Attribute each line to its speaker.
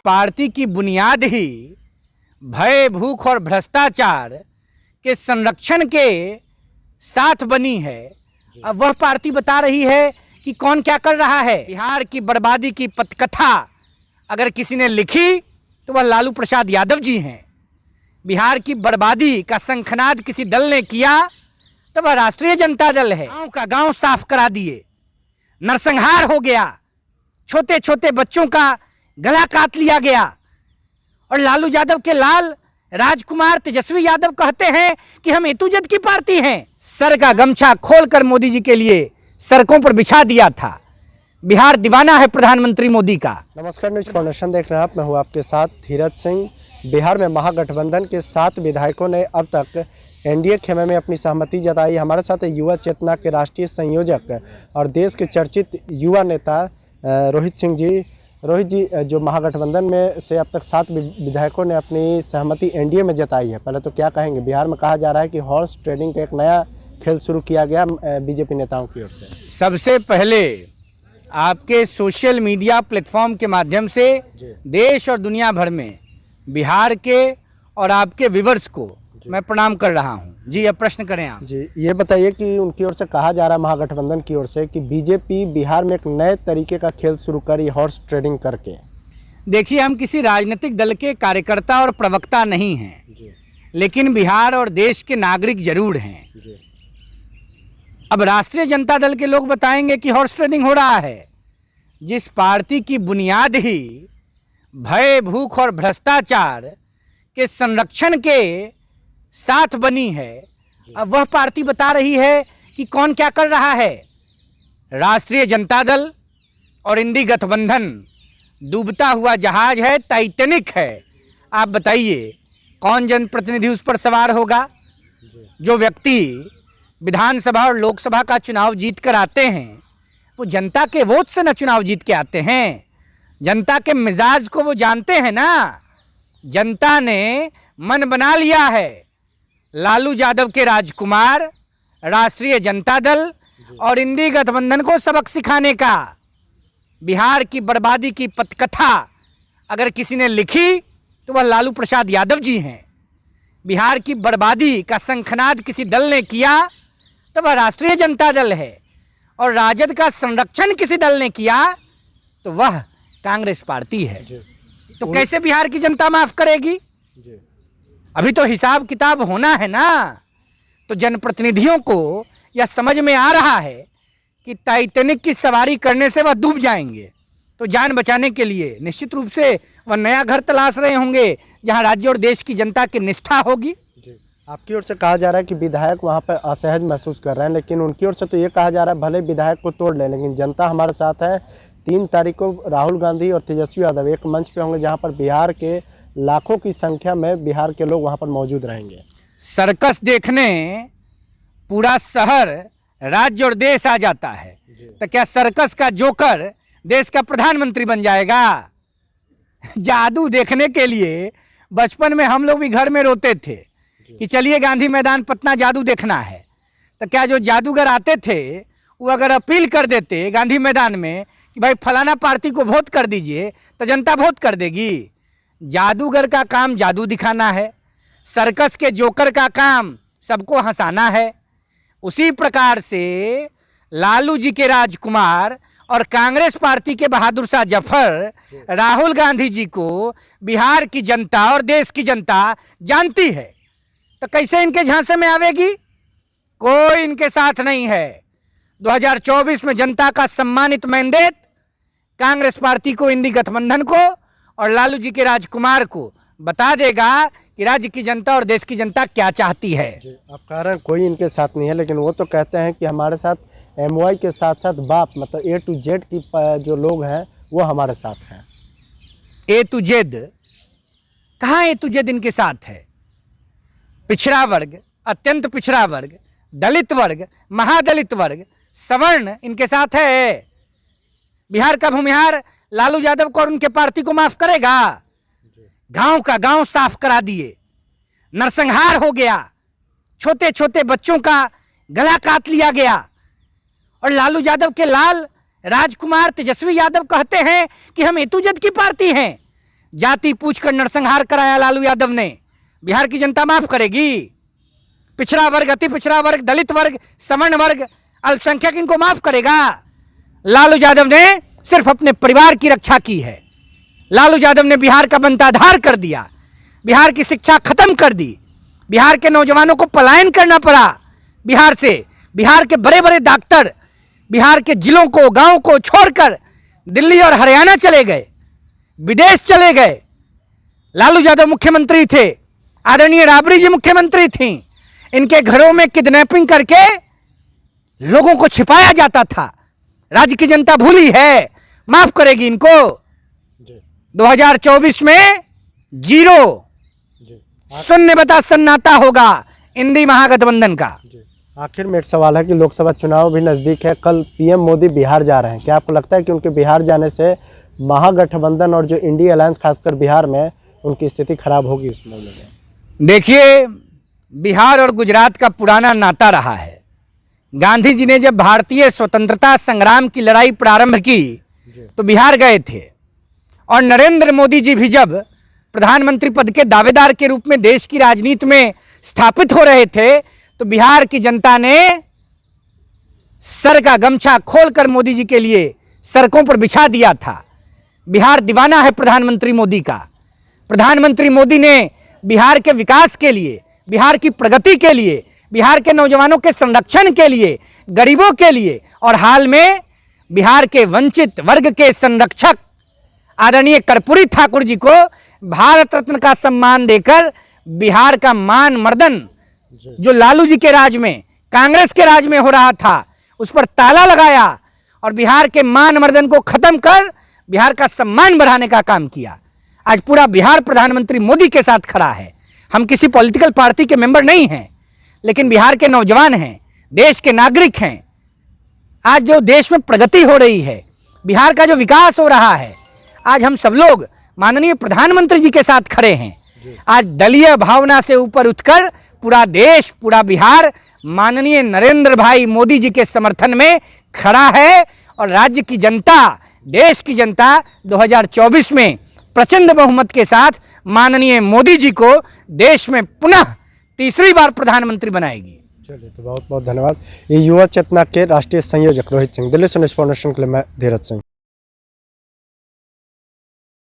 Speaker 1: Party की बुनियाद ही भय, भूख और भ्रष्टाचार के संरक्षण के साथ बनी है। अब वह पार्टी बता रही है कि कौन क्या कर रहा है। बिहार की बर्बादी की पटकथा अगर किसी ने लिखी तो वह लालू प्रसाद यादव जी हैं। बिहार की बर्बादी का शंखनाद किसी दल ने किया तो वह राष्ट्रीय जनता दल है। गांव का गांव साफ करा दिए, नरसंहार हो गया, छोटे छोटे बच्चों का गला काट लिया गया। और लालू यादव के लाल राजकुमार तेजस्वी यादव कहते हैं कि हम एतुजद की पार्टी हैं। सर का गमछा खोलकर मोदी जी के लिए सड़कों पर बिछा दिया था। बिहार दीवाना है प्रधानमंत्री मोदी का।
Speaker 2: नमस्कार, न्यूज फाउंडेशन देख रहे हैं आप। मैं हूं आपके साथ धीरज सिंह। बिहार में महागठबंधन के 7 विधायकों ने अब तक एनडीए खेमे में अपनी सहमति जताई। हमारे साथ युवा चेतना के राष्ट्रीय संयोजक और देश के चर्चित युवा नेता रोहित सिंह जी। रोहित जी, जो महागठबंधन में से अब तक 7 विधायकों ने अपनी सहमति एनडीए में जताई है, पहले तो क्या कहेंगे? बिहार में कहा जा रहा है कि हॉर्स ट्रेडिंग का एक नया खेल शुरू किया गया बीजेपी नेताओं की ओर से।
Speaker 1: सबसे पहले आपके सोशल मीडिया प्लेटफॉर्म के माध्यम से देश और दुनिया भर में बिहार के और आपके व्यूअर्स को मैं प्रणाम कर रहा हूं। जी, अब प्रश्न करें आप।
Speaker 2: जी, ये बताइए कि उनकी ओर से कहा जा रहा है, महागठबंधन की ओर से, कि बीजेपी बिहार में एक नए तरीके का खेल शुरू करी हॉर्स ट्रेडिंग करके।
Speaker 1: देखिए, हम किसी राजनीतिक दल के कार्यकर्ता और प्रवक्ता नहीं हैं, लेकिन बिहार और देश के नागरिक जरूर हैं। अब राष्ट्रीय जनता दल के लोग बताएंगे कि हॉर्स ट्रेडिंग हो रहा है। जिस पार्टी की बुनियाद ही भय, भूख और भ्रष्टाचार के संरक्षण के साथ बनी है, अब वह पार्टी बता रही है कि कौन क्या कर रहा है। राष्ट्रीय जनता दल और इंडी गठबंधन डूबता हुआ जहाज है, टाइटैनिक है। आप बताइए कौन जनप्रतिनिधि उस पर सवार होगा? जो व्यक्ति विधानसभा और लोकसभा का चुनाव जीत कर आते हैं वो जनता के वोट से न चुनाव जीत के आते हैं। जनता के मिजाज को वो जानते हैं ना। जनता ने मन बना लिया है लालू यादव के राजकुमार, राष्ट्रीय जनता दल और इंडी गठबंधन को सबक सिखाने का। बिहार की बर्बादी की पटकथा अगर किसी ने लिखी तो वह लालू प्रसाद यादव जी हैं। बिहार की बर्बादी का शंखनाद किसी दल ने किया तो वह राष्ट्रीय जनता दल है। और राजद का संरक्षण किसी दल ने किया तो वह कांग्रेस पार्टी है। तो कैसे बिहार की जनता माफ करेगी? अभी तो हिसाब किताब होना है ना। तो जनप्रतिनिधियों को यह समझ में आ रहा है कि टाइटैनिक की सवारी करने से वह डूब जाएंगे। तो जान बचाने के लिए निश्चित रूप से वह नया घर तलाश रहे होंगे जहां राज्य और देश की जनता की निष्ठा होगी।
Speaker 2: आपकी ओर से कहा जा रहा है कि विधायक वहां पर असहज महसूस कर रहे हैं, लेकिन उनकी ओर से तो ये कहा जा रहा है भले विधायक को तोड़ लें, लेकिन जनता हमारे साथ है। 3 तारीख को राहुल गांधी और तेजस्वी यादव एक मंच पे होंगे जहां पर बिहार के लाखों की संख्या में बिहार के लोग वहां पर मौजूद रहेंगे।
Speaker 1: सर्कस देखने पूरा शहर, राज्य और देश आ जाता है, तो क्या सर्कस का जोकर देश का प्रधानमंत्री बन जाएगा? जादू देखने के लिए बचपन में हम लोग भी घर में रोते थे कि चलिए गांधी मैदान पटना जादू देखना है। तो क्या जो जादूगर आते थे वो अगर अपील कर देते गांधी मैदान में कि भाई फलाना पार्टी को वोट कर दीजिए, तो जनता वोट कर देगी? जादूगर का काम जादू दिखाना है, सर्कस के जोकर का काम सबको हंसाना है। उसी प्रकार से लालू जी के राजकुमार और कांग्रेस पार्टी के बहादुर शाह जफर राहुल गांधी जी को बिहार की जनता और देश की जनता जानती है। तो कैसे इनके झांसे में आवेगी? कोई इनके साथ नहीं है। 2024 में जनता का सम्मानित मैंडेट कांग्रेस पार्टी को, इंडी गठबंधन को और लालू जी के राजकुमार को बता देगा कि राज्य की जनता और देश की जनता क्या चाहती है।
Speaker 2: आप कह रहे हैं कोई इनके साथ नहीं है, लेकिन वो तो कहते हैं कि हमारे साथ एमवाई के साथ साथ बाप, मतलब A to Z की जो लोग हैं वो हमारे साथ हैं।
Speaker 1: A to Z कहाँ A to Z इनके साथ है? पिछड़ा वर्ग, अत्यंत पिछड़ा वर्ग, दलित वर्ग, महादलित वर्ग, सवर्ण इनके साथ है। बिहार का भूमिहार लालू यादव को और उनके पार्टी को माफ करेगा? गांव का गांव साफ करा दिए, नरसंहार हो गया, छोटे छोटे बच्चों का गला काट लिया गया। और लालू यादव के लाल राजकुमार तेजस्वी यादव कहते हैं कि हम एतुजद की पार्टी हैं। जाति पूछकर नरसंहार कराया लालू यादव ने, बिहार की जनता माफ करेगी? पिछड़ा वर्ग, अति पिछड़ा वर्ग, दलित वर्ग, सवर्ण वर्ग, अल्पसंख्यक इनको माफ करेगा? लालू यादव ने सिर्फ अपने परिवार की रक्षा की है। लालू यादव ने बिहार का बंटाधार कर दिया, बिहार की शिक्षा खत्म कर दी, बिहार के नौजवानों को पलायन करना पड़ा बिहार से। बिहार के बड़े बड़े डॉक्टर बिहार के जिलों को, गांव को छोड़कर दिल्ली और हरियाणा चले गए, विदेश चले गए। लालू यादव मुख्यमंत्री थे, आदरणीय राबड़ी जी मुख्यमंत्री थीं। इनके घरों में किडनैपिंग करके लोगों को छिपाया जाता था। राज्य की जनता भूली है, माफ करेगी इनको? 2024 में जीरो, शून्य बता सन्नाटा होगा इंडी महागठबंधन का।
Speaker 2: आखिर में एक सवाल है कि लोकसभा चुनाव भी नज़दीक है, कल पीएम मोदी बिहार जा रहे हैं, क्या आपको लगता है कि उनके बिहार जाने से महागठबंधन और जो इंडिया अलायंस खासकर बिहार में उनकी स्थिति खराब होगी इस मामले में?
Speaker 1: देखिए, बिहार और गुजरात का पुराना नाता रहा है। गांधी जी ने जब भारतीय स्वतंत्रता संग्राम की लड़ाई प्रारंभ की तो बिहार गए थे, और नरेंद्र मोदी जी भी जब प्रधानमंत्री पद के दावेदार के रूप में देश की राजनीति में स्थापित हो रहे थे तो बिहार की जनता ने सर का गमछा खोलकर मोदी जी के लिए सड़कों पर बिछा दिया था। बिहार दीवाना है प्रधानमंत्री मोदी का। प्रधानमंत्री मोदी ने बिहार के विकास के लिए, बिहार की प्रगति के लिए, बिहार के नौजवानों के संरक्षण के लिए, गरीबों के लिए, और हाल में बिहार के वंचित वर्ग के संरक्षक आदरणीय कर्पूरी ठाकुर जी को भारत रत्न का सम्मान देकर बिहार का मान मर्दन जो लालू जी के राज में, कांग्रेस के राज में हो रहा था, उस पर ताला लगाया और बिहार के मान मर्दन को खत्म कर बिहार का सम्मान बढ़ाने का काम किया। आज पूरा बिहार प्रधानमंत्री मोदी के साथ खड़ा है। हम किसी पॉलिटिकल पार्टी के मेंबर नहीं हैं, लेकिन बिहार के नौजवान हैं, देश के नागरिक हैं। आज जो देश में प्रगति हो रही है, बिहार का जो विकास हो रहा है, आज हम सब लोग माननीय प्रधानमंत्री जी के साथ खड़े हैं। आज दलीय भावना से ऊपर उठकर पूरा देश, पूरा बिहार माननीय नरेंद्र भाई मोदी जी के समर्थन में खड़ा है, और राज्य की जनता, देश की जनता 2024 में प्रचंड बहुमत के साथ माननीय मोदी जी को देश में पुनः तीसरी बार प्रधानमंत्री बनाएगी।
Speaker 2: चलिए, तो बहुत बहुत धन्यवाद। ये युवा चेतना के राष्ट्रीय संयोजक रोहित सिंह, दिल्ली से न्यूज़ फाउंडेशन के लिए मैं धीरज सिंह।